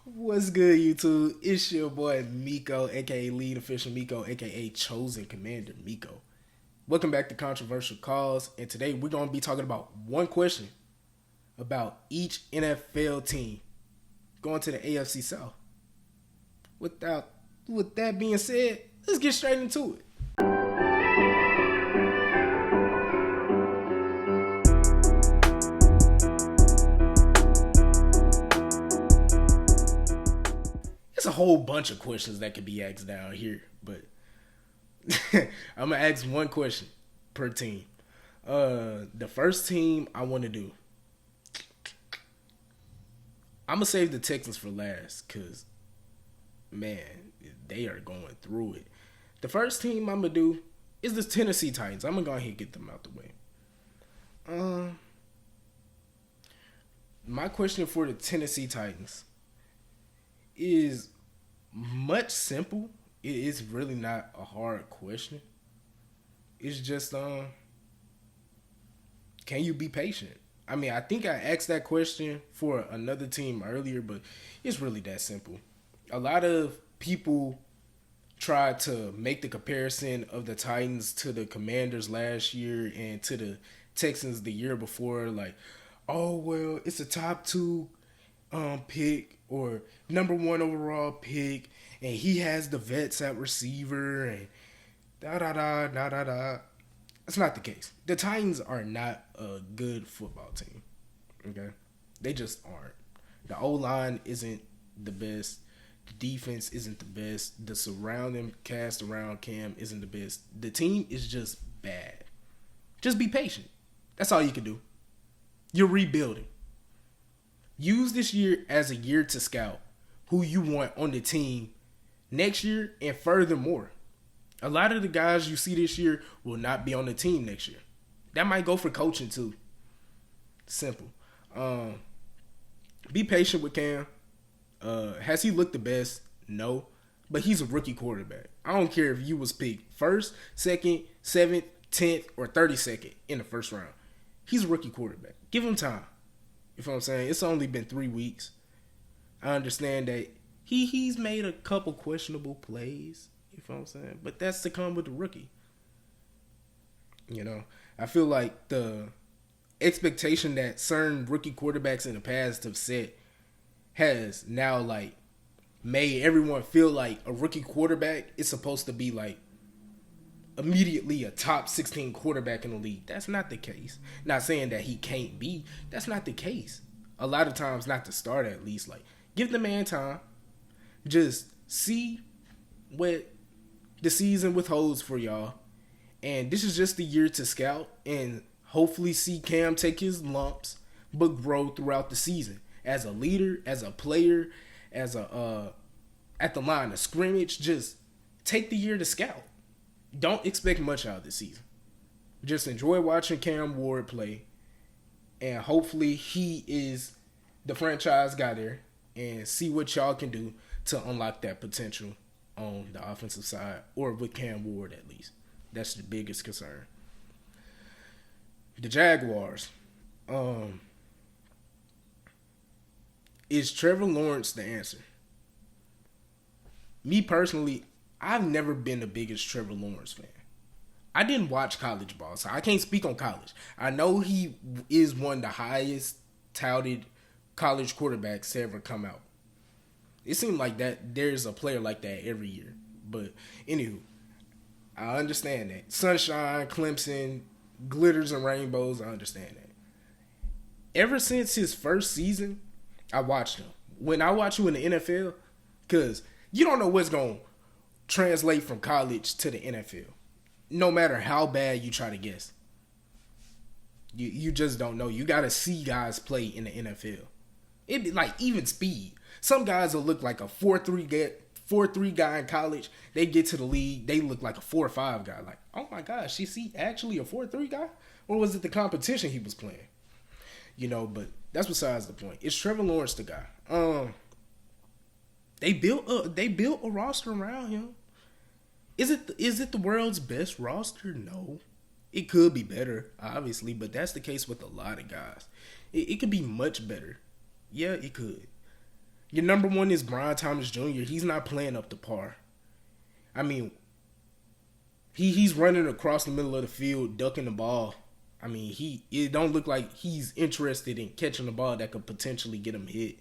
What's good, YouTube? It's your boy Miko, aka Lead Official Miko, aka Chosen Commander Miko. Welcome back to Controversial Calls, and today we're going to be talking about one question about each NFL team going to the AFC South. With that being said, let's get straight into it. There's a whole bunch of questions that could be asked down here, but I'm gonna ask one question per team. The first team I want to do, I'm gonna save the Texans for last, cause man, they are going through it. The first team I'm gonna do is the Tennessee Titans. I'm gonna go ahead and get them out the way. My question for the Tennessee Titans is much simple. It is really not a hard question. It's just can you be patient? I mean, I think I asked that question for another team earlier, but it's really that simple. A lot of people try to make the comparison of the Titans to the Commanders last year and to the Texans the year before, like, oh well, it's a top two pick or number one overall pick, and he has the vets at receiver and da. That's not the case. The Titans are not a good football team. Okay, they just aren't. The O-line isn't the best. The defense isn't the best. The surrounding cast around Cam isn't the best. The team is just bad. Just be patient. That's all you can do. You're rebuilding. Use this year as a year to scout who you want on the team next year, and furthermore, a lot of the guys you see this year will not be on the team next year. That might go for coaching too. Simple. Be patient with Cam. Has he looked the best? No. But he's a rookie quarterback. I don't care if you was picked first, second, 7th, 10th, or 32nd in the first round. He's a rookie quarterback. Give him time. You know what I'm saying? It's only been 3 weeks. I understand that he's made a couple questionable plays. You know what I'm saying? But that's to come with the rookie. You know, I feel like the expectation that certain rookie quarterbacks in the past have set has now like made everyone feel like a rookie quarterback is supposed to be like immediately a top 16 quarterback in the league. That's not the case. Not saying that he can't be. That's not the case. A lot of times, not to start at least. Like, give the man time. Just see what the season withholds for y'all. And this is just the year to scout and hopefully see Cam take his lumps but grow throughout the season. As a leader, as a player, as a at the line of scrimmage, just take the year to scout. Don't expect much out of this season. Just enjoy watching Cam Ward play. And hopefully he is the franchise guy there. And see what y'all can do to unlock that potential on the offensive side. Or with Cam Ward at least. That's the biggest concern. The Jaguars. Is Trevor Lawrence the answer? Me personally, I've never been the biggest Trevor Lawrence fan. I didn't watch college ball, so I can't speak on college. I know he is one of the highest touted college quarterbacks to ever come out. It seemed like that there's a player like that every year. But anywho, I understand that. Sunshine, Clemson, glitters and rainbows, I understand that. Ever since his first season, I watched him. When I watch you in the NFL, because you don't know what's going to translate from college to the NFL. No matter how bad you try to guess. You just don't know. You got to see guys play in the NFL. It'd be like even speed. Some guys will look like a 4.3 guy in college. They get to the league, they look like a 4.5 guy. Like, oh my gosh, is he actually a 4.3 guy? Or was it the competition he was playing? You know, but that's besides the point. Is Trevor Lawrence the guy? They built a roster around him. Is it the world's best roster? No. It could be better, obviously, but that's the case with a lot of guys. It could be much better. Yeah, it could. Your number one is Brian Thomas Jr. He's not playing up to par. I mean, he's running across the middle of the field, ducking the ball. I mean, it don't look like he's interested in catching the ball that could potentially get him hit.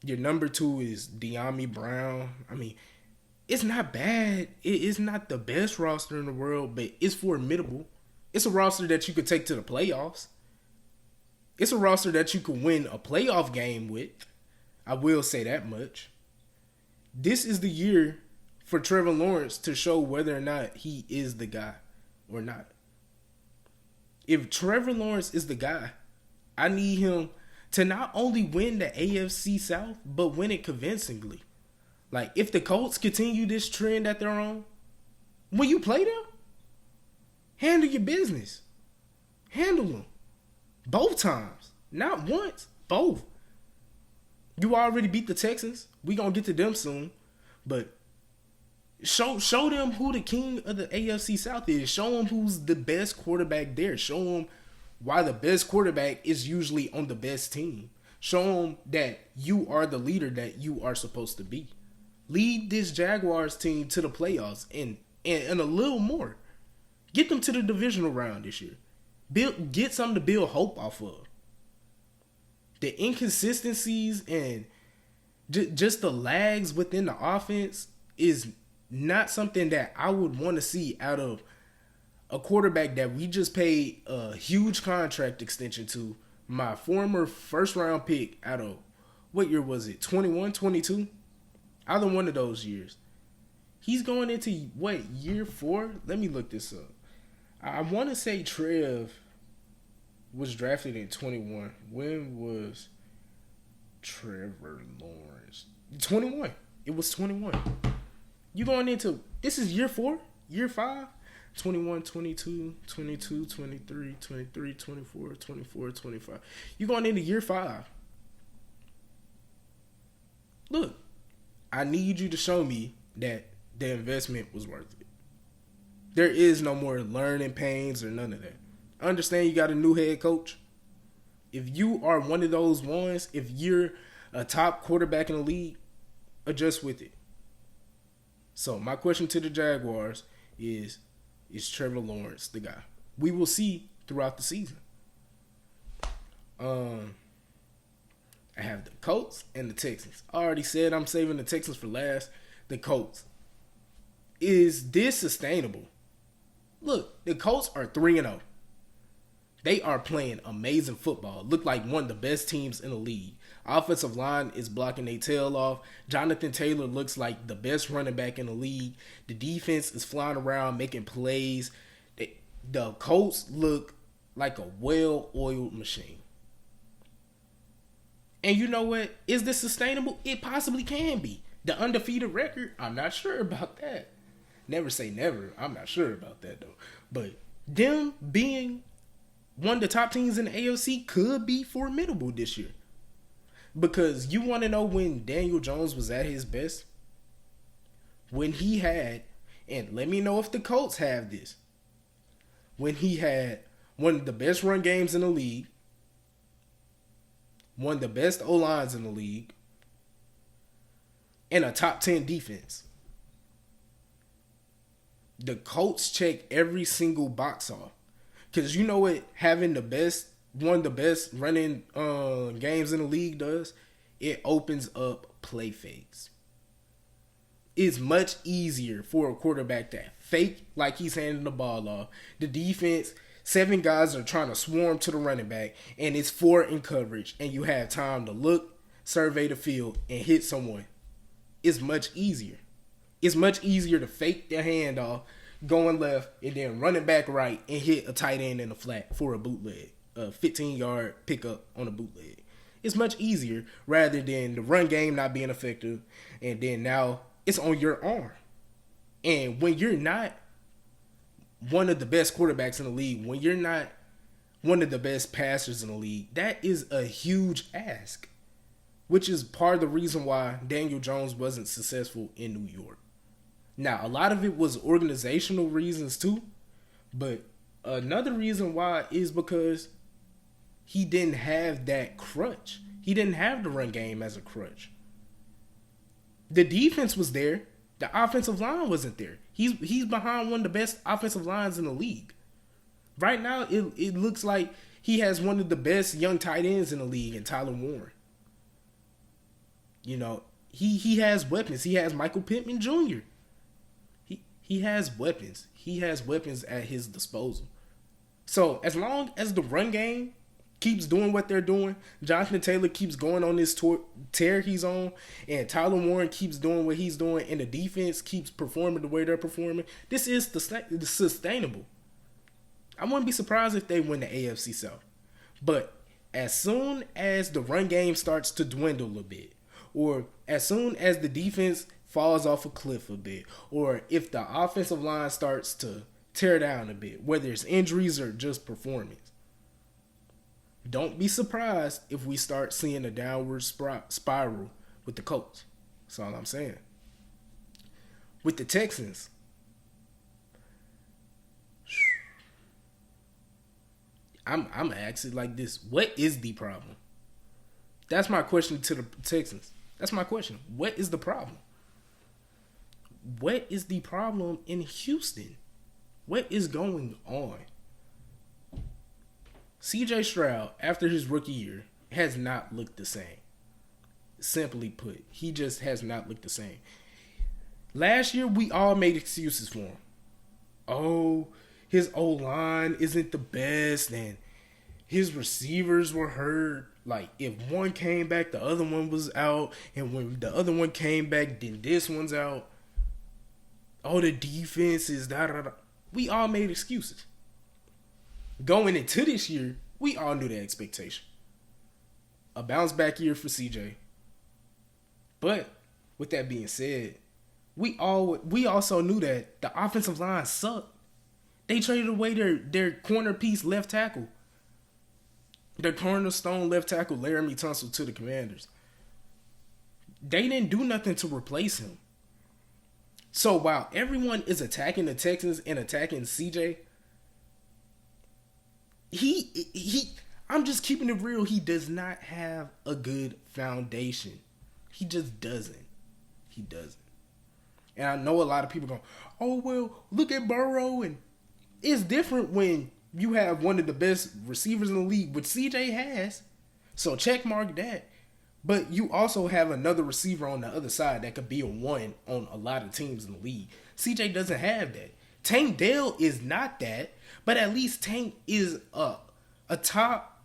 Your number two is De'Ami Brown. I mean, it's not bad. It's not the best roster in the world, but it's formidable. It's a roster that you could take to the playoffs. It's a roster that you could win a playoff game with. I will say that much. This is the year for Trevor Lawrence to show whether or not he is the guy or not. If Trevor Lawrence is the guy, I need him to not only win the AFC South, but win it convincingly. Like, if the Colts continue this trend that they're on, when you play them, handle your business. Handle them. Both times. Not once. Both. You already beat the Texans. We gonna get to them soon. But show them who the king of the AFC South is. Show them who's the best quarterback there. Show them why the best quarterback is usually on the best team. Show them that you are the leader that you are supposed to be. Lead this Jaguars team to the playoffs and a little more. Get them to the divisional round this year. Get something to build hope off of. The inconsistencies and just the lags within the offense is not something that I would want to see out of a quarterback that we just paid a huge contract extension to. My former first round pick out of, what year was it? 21, 22? Either one of those years. He's going into, what, year 4? Let me look this up. I want to say Trev was drafted in 21. When was Trevor Lawrence? 21. It was 21. You going into, this is year 4? Year 5? 21, 22, 22, 23, 23, 24, 24, 25. You going into year 5. Look, I need you to show me that the investment was worth it. There is no more learning pains or none of that. I understand you got a new head coach. If you are one of those ones, if you're a top quarterback in the league, adjust with it. So my question to the Jaguars is Trevor Lawrence the guy? We will see throughout the season. I have the Colts and the Texans. I already said I'm saving the Texans for last. The Colts. Is this sustainable? Look, the Colts are 3-0. They are playing amazing football. Look like one of the best teams in the league. Offensive line is blocking their tail off. Jonathan Taylor looks like the best running back in the league. The defense is flying around making plays. The Colts look like a well-oiled machine. And you know what? Is this sustainable? It possibly can be. The undefeated record, I'm not sure about that. Never say never. I'm not sure about that, though. But them being one of the top teams in the AFC could be formidable this year. Because you want to know when Daniel Jones was at his best? When he had, and let me know if the Colts have this, when he had one of the best run games in the league, one of the best O-lines in the league, and a top 10 defense. The Colts check every single box off. Because you know what having one of the best running games in the league does? It opens up play fakes. It's much easier for a quarterback to fake like he's handing the ball off. The defense, 7 guys are trying to swarm to the running back, and it's 4 in coverage, and you have time to look, survey the field, and hit someone. It's much easier. It's much easier to fake the handoff, going left, and then running back right and hit a tight end in the flat for a bootleg. A 15-yard pickup on a bootleg. It's much easier rather than the run game not being effective, and then now it's on your arm. And when you're not one of the best quarterbacks in the league, when you're not one of the best passers in the league, that is a huge ask. Which is part of the reason why Daniel Jones wasn't successful in New York. Now, a lot of it was organizational reasons too, but another reason why is because he didn't have that crutch. He didn't have the run game as a crutch. The defense was there. The offensive line wasn't there. He's behind one of the best offensive lines in the league. Right now, it looks like he has one of the best young tight ends in the league in Tyler Warren. You know, he has weapons. He has Michael Pittman Jr. He has weapons. He has weapons at his disposal. So as long as the run game keeps doing what they're doing, Jonathan Taylor keeps going on this tear he's on, and Tyler Warren keeps doing what he's doing, and the defense keeps performing the way they're performing, this is sustainable. I wouldn't be surprised if they win the AFC South. But as soon as the run game starts to dwindle a bit, or as soon as the defense falls off a cliff a bit, or if the offensive line starts to tear down a bit, whether it's injuries or just performance, don't be surprised if we start seeing a downward spiral with the Colts. That's all I'm saying. With the Texans, I'm gonna ask it like this: what is the problem? That's my question to the Texans. That's my question. What is the problem? What is the problem in Houston? What is going on? CJ Stroud, after his rookie year, has not looked the same. Simply put, he just has not looked the same. Last year, we all made excuses for him. Oh, his O-line isn't the best, and his receivers were hurt. Like, if one came back, the other one was out, and when the other one came back, then this one's out. Oh, the defense is da-da-da. We all made excuses. Going into this year, we all knew the expectation. A bounce back year for CJ. But with that being said, we also knew that the offensive line sucked. They traded away their corner piece left tackle. Their cornerstone left tackle, Laramie Tunsil, to the Commanders. They didn't do nothing to replace him. So while everyone is attacking the Texans and attacking CJ, I'm just keeping it real. He does not have a good foundation. He just doesn't. He doesn't. And I know a lot of people go, oh, well, look at Burrow. And it's different when you have one of the best receivers in the league, which CJ has. So check mark that. But you also have another receiver on the other side that could be a one on a lot of teams in the league. CJ doesn't have that. Tank Dell is not that, but at least Tank is a top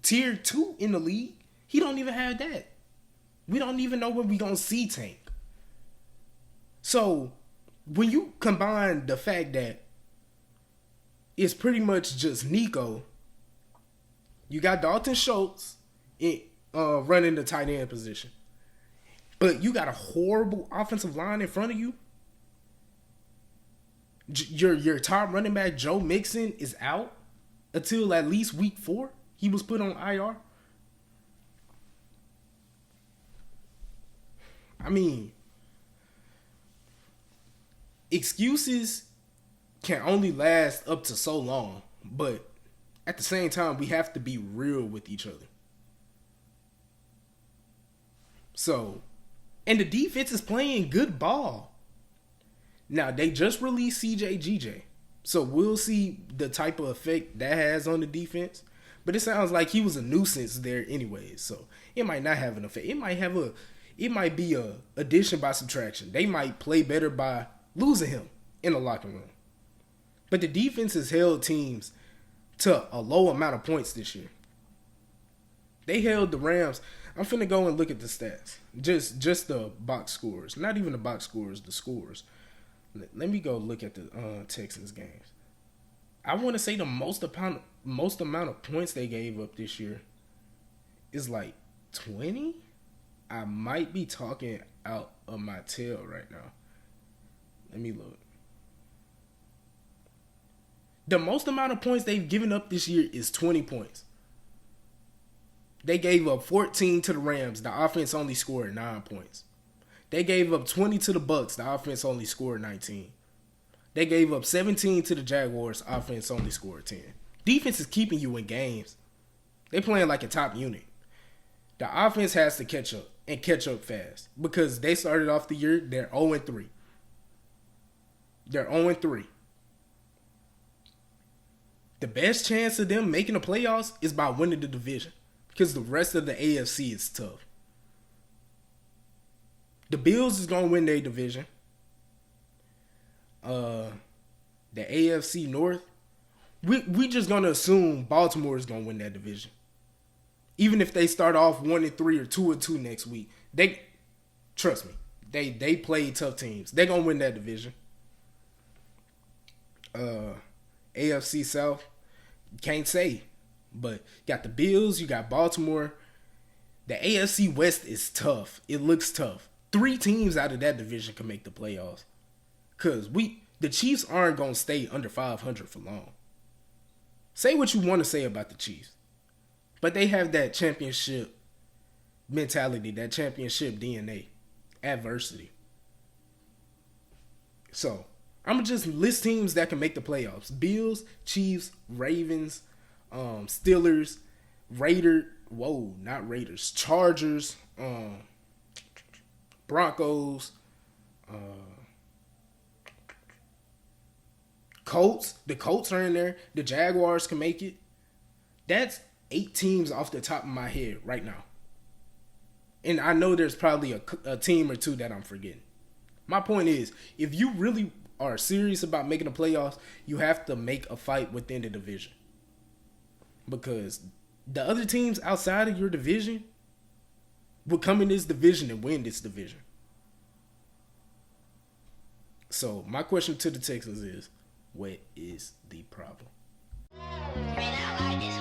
tier 2 in the league. He don't even have that. We don't even know when we gonna see Tank. So when you combine the fact that it's pretty much just Nico, you got Dalton Schultz running the tight end position, but you got a horrible offensive line in front of you. Your top running back, Joe Mixon, is out until at least week 4. He was put on IR. I mean, excuses can only last up to so long, but at the same time, we have to be real with each other. So, and the defense is playing good ball. Now, they just released CJ GJ. So, we'll see the type of effect that has on the defense. But it sounds like he was a nuisance there anyways. So, it might not have an effect. It might be a addition by subtraction. They might play better by losing him in the locker room. But the defense has held teams to a low amount of points this year. They held the Rams. I'm finna go and look at the stats. Just the box scores. Not even the box scores, the scores. Let me go look at the Texans games. I want to say the most amount of points they gave up this year is like 20. I might be talking out of my tail right now. Let me look. The most amount of points they've given up this year is 20 points. They gave up 14 to the Rams. The offense only scored 9 points. They gave up 20 to the Bucks. The offense only scored 19. They gave up 17 to the Jaguars. Offense only scored 10. Defense is keeping you in games. They playing like a top unit. The offense has to catch up and catch up fast because they started off the year, they're 0-3. They're 0-3. The best chance of them making the playoffs is by winning the division because the rest of the AFC is tough. The Bills is going to win their division. The AFC North, we just going to assume Baltimore is going to win that division. Even if they start off 1-3 or 2-2 next week, they trust me, they play tough teams. They're going to win that division. AFC South, can't say. But got the Bills, you got Baltimore. The AFC West is tough. It looks tough. 3 teams out of that division can make the playoffs. Because the Chiefs aren't going to stay under 500 for long. Say what you want to say about the Chiefs. But they have that championship mentality, that championship DNA. Adversity. So, I'm going to just list teams that can make the playoffs. Bills, Chiefs, Ravens, Steelers, Chargers, Broncos, Colts. The Colts are in there. The Jaguars can make it. That's 8 teams off the top of my head right now. And I know there's probably a team or 2 that I'm forgetting. My point is, if you really are serious about making the playoffs, you have to make a fight within the division. Because the other teams outside of your division will come in this division and win this division. So, my question to the Texans is, what is the problem? Man, I like this